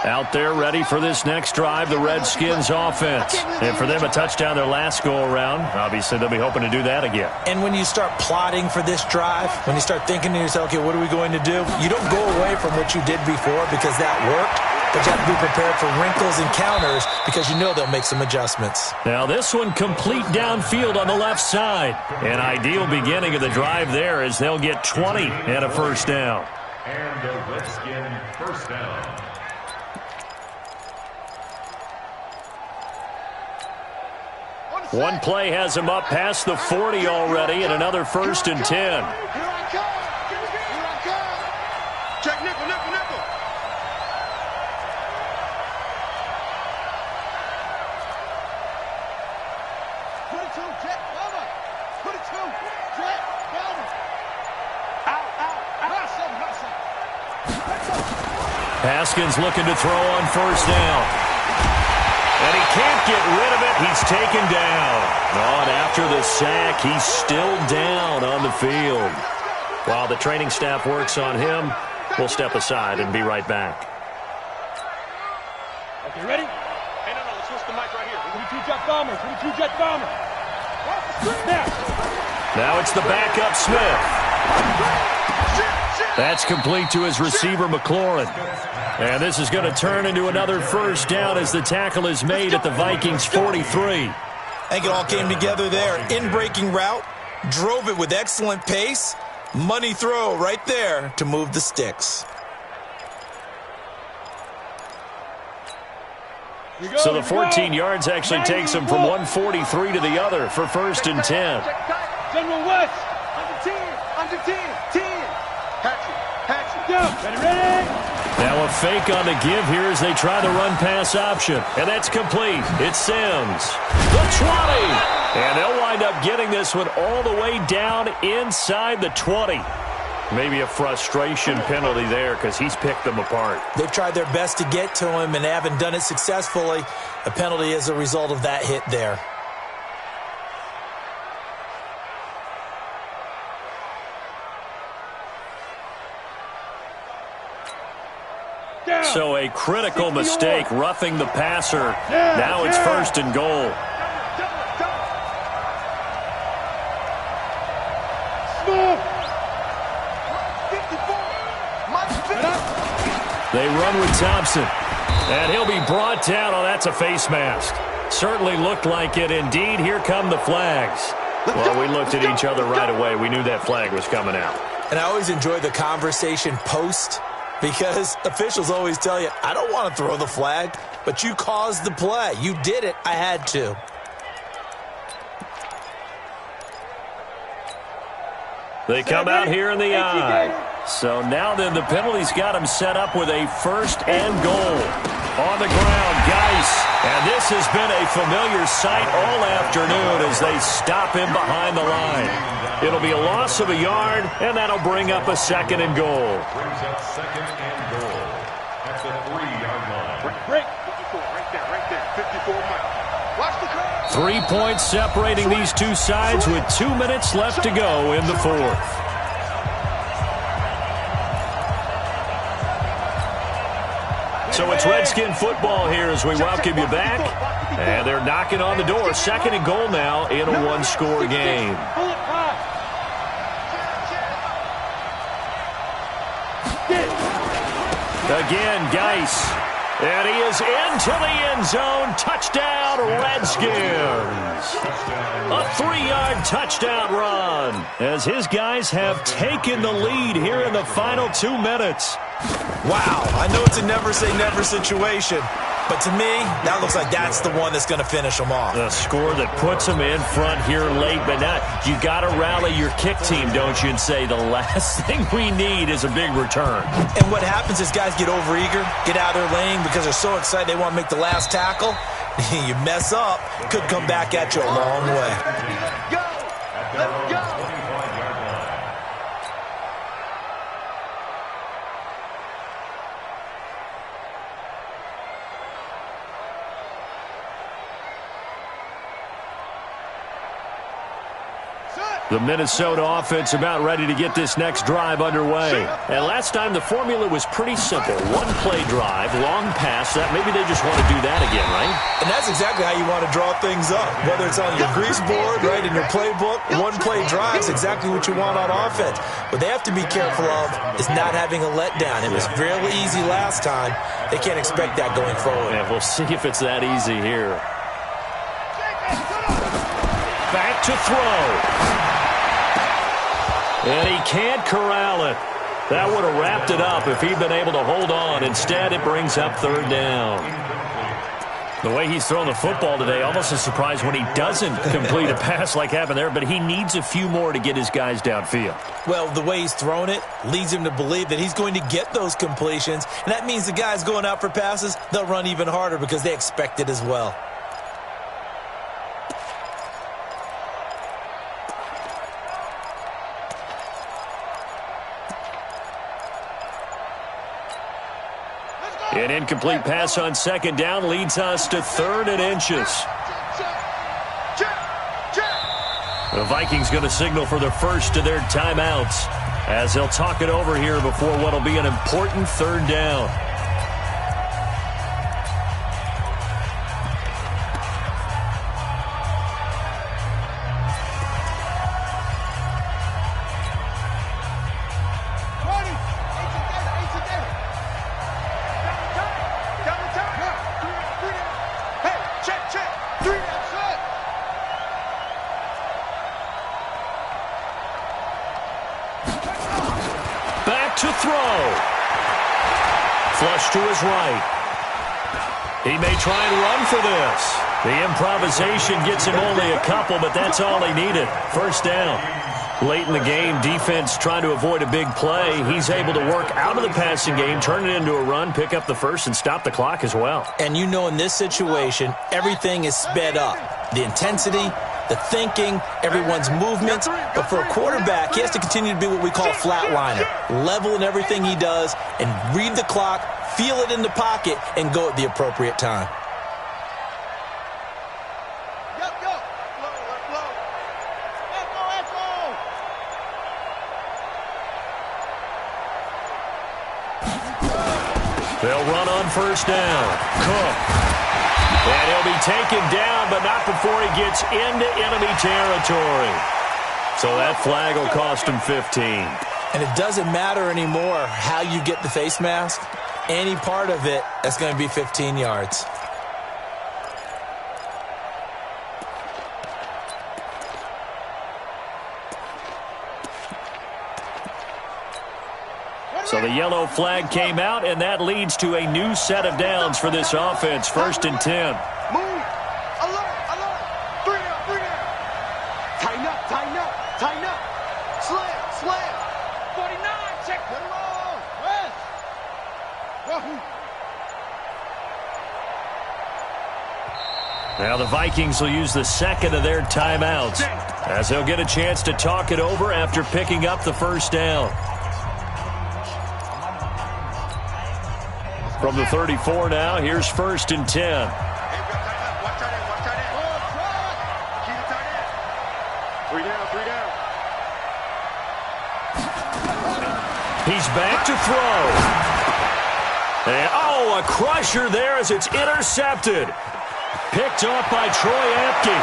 Out there ready for this next drive, the Redskins offense. And for them, a touchdown their last go-around. Obviously, they'll be hoping to do that again. And when you start plotting for this drive, when you start thinking to yourself, okay, what are we going to do? You don't go away from what you did before because that worked. But you have to be prepared for wrinkles and counters because you know they'll make some adjustments. Now this one complete downfield on the left side. An ideal beginning of the drive there as they'll get 20 and a first down. And a Redskin first down. One play has him up past the 40 already, and another 1st and 10. Here I come. Here I come. Check nickel, nickel, nickel. Haskins looking to throw on first down. And he can't get rid of it. He's taken down. And after the sack, he's still down on the field. While the training staff works on him, we'll step aside and be right back. Okay, ready? Hey, no, let's switch the mic right here. 22 jet bomber, 22 jet bomber. Now it's the backup Smith. That's complete to his receiver, McLaurin. And this is going to turn into another first down as the tackle is made at the Vikings 43. I think it all came together there. In-breaking route, drove it with excellent pace. Money throw right there to move the sticks. So the 14 yards actually takes him from 143 to the other for 1st and 10. General West. Under 10, 10. Hatchet. Go. Ready? Now a fake on the give here as they try the run-pass option. And that's complete. It's Sims. The 20. And they'll wind up getting this one all the way down inside the 20. Maybe a frustration penalty there because he's picked them apart. They've tried their best to get to him and haven't done it successfully. A penalty as a result of that hit there. So a critical mistake, roughing the passer. Now it's 1st and goal. They run with Thompson. And he'll be brought down. Oh, that's a face mask. Certainly looked like it. Indeed, here come the flags. Well, we looked at each other right away. We knew that flag was coming out. And I always enjoy the conversation post because officials always tell you, I don't want to throw the flag, but you caused the play. You did it. I had to. They come out here in the eye. So now then the penalty's got him set up with a 1st and goal. On the ground, Geis. And this has been a familiar sight all afternoon as they stop him behind the line. It'll be a loss of a yard, and that'll bring up a 2nd and goal. Brings up 2nd and goal at the 3-yard line. Break. 54, right there. 54 miles. Watch the crowd. 3 points separating these two sides with 2 minutes left to go in the 4th. So it's Redskin football here as we welcome you back. And they're knocking on the door. 2nd and goal now in a one-score game. Again, Geis. And he is into the end zone. Touchdown, Redskins. A 3-yard touchdown run as his guys have taken the lead here in the final 2 minutes. Wow, I know it's a never-say-never situation, but to me, that looks like that's the one that's going to finish them off. The score that puts them in front here late, but now you got to rally your kick team, don't you, and say the last thing we need is a big return. And what happens is guys get overeager, get out of their lane because they're so excited they want to make the last tackle. You mess up, could come back at you a long way. Go! Let's go! The Minnesota offense about ready to get this next drive underway. And last time the formula was pretty simple. One-play drive, long pass. That maybe they just want to do that again, right? And that's exactly how you want to draw things up. Whether it's on your grease board, right, in your playbook, one-play drive is exactly what you want on offense. What they have to be careful of is not having a letdown. It was fairly easy last time. They can't expect that going forward. Yeah, we'll see if it's that easy here. Back to throw. And he can't corral it. That would have wrapped it up if he'd been able to hold on. Instead, it brings up 3rd down. The way he's thrown the football today, almost a surprise when he doesn't complete a pass like happened there, but he needs a few more to get his guys downfield. Well, the way he's thrown it leads him to believe that he's going to get those completions, and that means the guys going out for passes, they'll run even harder because they expect it as well. An incomplete pass on 2nd down leads us to 3rd and inches. The Vikings going to signal for the first of their timeouts as they'll talk it over here before what will be an important 3rd down. To throw. Flush to his right. He may try and run for this. The improvisation gets him only a couple, but that's all he needed. 1st down. Late in the game, defense trying to avoid a big play. He's able to work out of the passing game, turn it into a run, pick up the first, and stop the clock as well. And you know in this situation, everything is sped up. The intensity, the thinking, everyone's movements. But for a quarterback, he has to continue to be what we call a flatliner. Level in everything he does and read the clock, feel it in the pocket, and go at the appropriate time. They'll run on 1st down. Cook. And he'll be taken down, but not before he gets into enemy territory. So that flag will cost him 15. And it doesn't matter anymore how you get the face mask. Any part of it, that's going to be 15 yards. So the yellow flag came out, and that leads to a new set of downs for this offense. 1st and 10. Move! Alert! Alert! 3 down! 3 down! Tighten up! Tighten up! Tighten up! Slam! Slam! 49! Check! Put it on! Rest! Wahoo! Now the Vikings will use the 2nd of their timeouts as they'll get a chance to talk it over after picking up the 1st down. From the 34 now, here's 1st and 10. Watch tight end. Watch tight end. Keep it tight end. 3 down. 3 down. He's back to throw. And, oh, a crusher there as it's intercepted. Picked off by Troy Apke.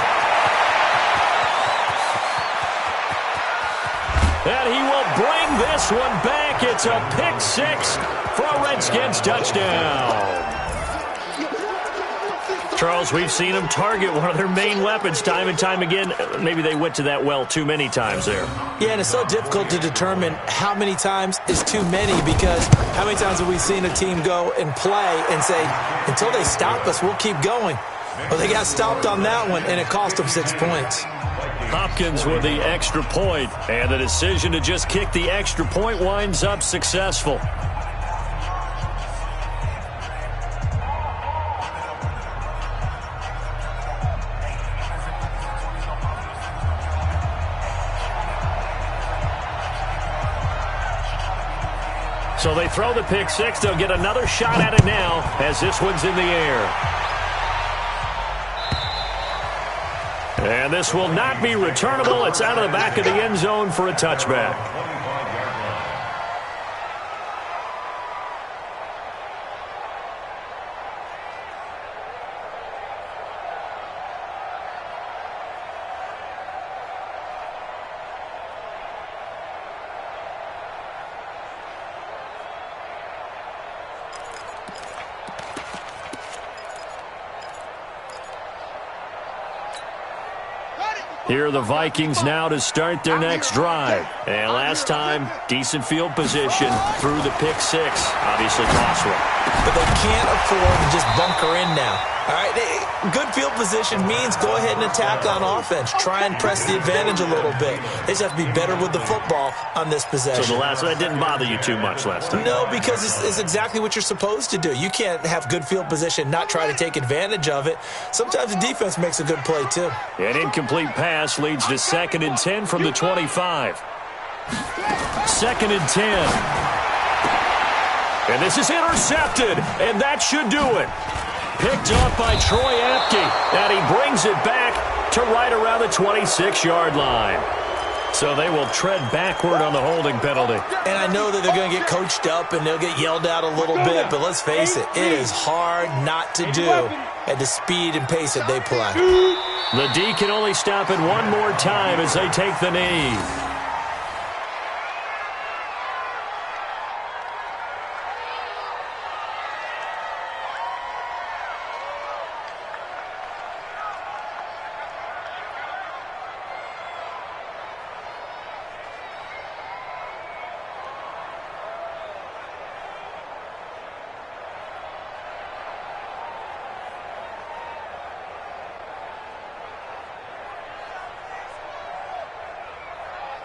And he will bring this one back. It's a pick 6 for a Redskins touchdown. Charles, we've seen them target one of their main weapons time and time again. Maybe they went to that well too many times there. Yeah, and it's so difficult to determine how many times is too many, because how many times have we seen a team go and play and say, until they stop us, we'll keep going. Well, they got stopped on that one, and it cost them 6 points. Hopkins with the extra point, and the decision to just kick the extra point winds up successful. So they throw the pick six. They'll get another shot at it now as this one's in the air. And this will not be returnable. It's out of the back of the end zone for a touchback. Here are the Vikings now to start their next drive. And last time, decent field position through the pick six. Obviously cost one. But they can't afford to just bunker in now. All right, good field position means go ahead and attack on offense. Try and press the advantage a little bit. They just have to be better with the football on this possession. So that didn't bother you too much last time? No, because it's exactly what you're supposed to do. You can't have good field position, not try to take advantage of it. Sometimes the defense makes a good play, too. An incomplete pass leads to 2nd and 10 from the 25. 2nd and 10. And this is intercepted, and that should do it. Picked up by Troy Apke, and he brings it back to right around the 26-yard line. So they will tread backward on the holding penalty. And I know that they're going to get coached up and they'll get yelled at a little bit, but let's face it, it is hard not to do at the speed and pace that they play. The D can only stop it one more time as they take the knee.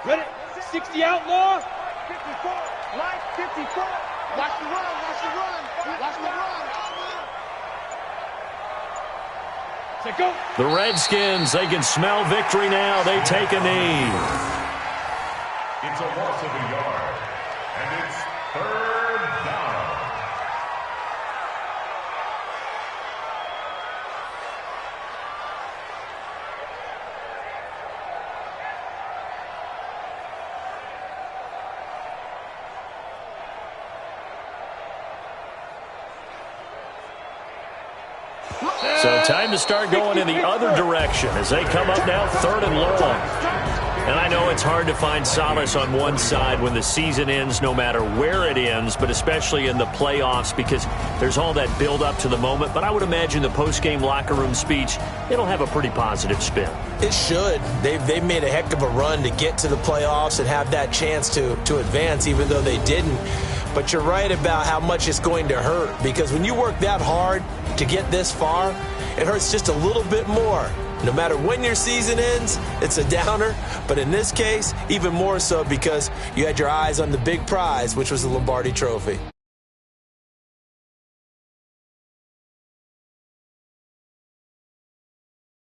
Ready? 60 outlaw. 54. Line 54. Watch the run. Watch the run. Watch the run. Say go. The Redskins, they can smell victory now. They take a knee. It's a loss of a yard. And it's 3rd down. So time to start going in the other direction as they come up now 3rd and long. And I know it's hard to find solace on one side when the season ends, no matter where it ends, but especially in the playoffs because there's all that build up to the moment. But I would imagine the post-game locker room speech, it'll have a pretty positive spin. It should. They've made a heck of a run to get to the playoffs and have that chance to advance, even though they didn't. But you're right about how much it's going to hurt, because when you work that hard to get this far, it hurts just a little bit more. No matter when your season ends, it's a downer. But in this case, even more so because you had your eyes on the big prize, which was the Lombardi Trophy.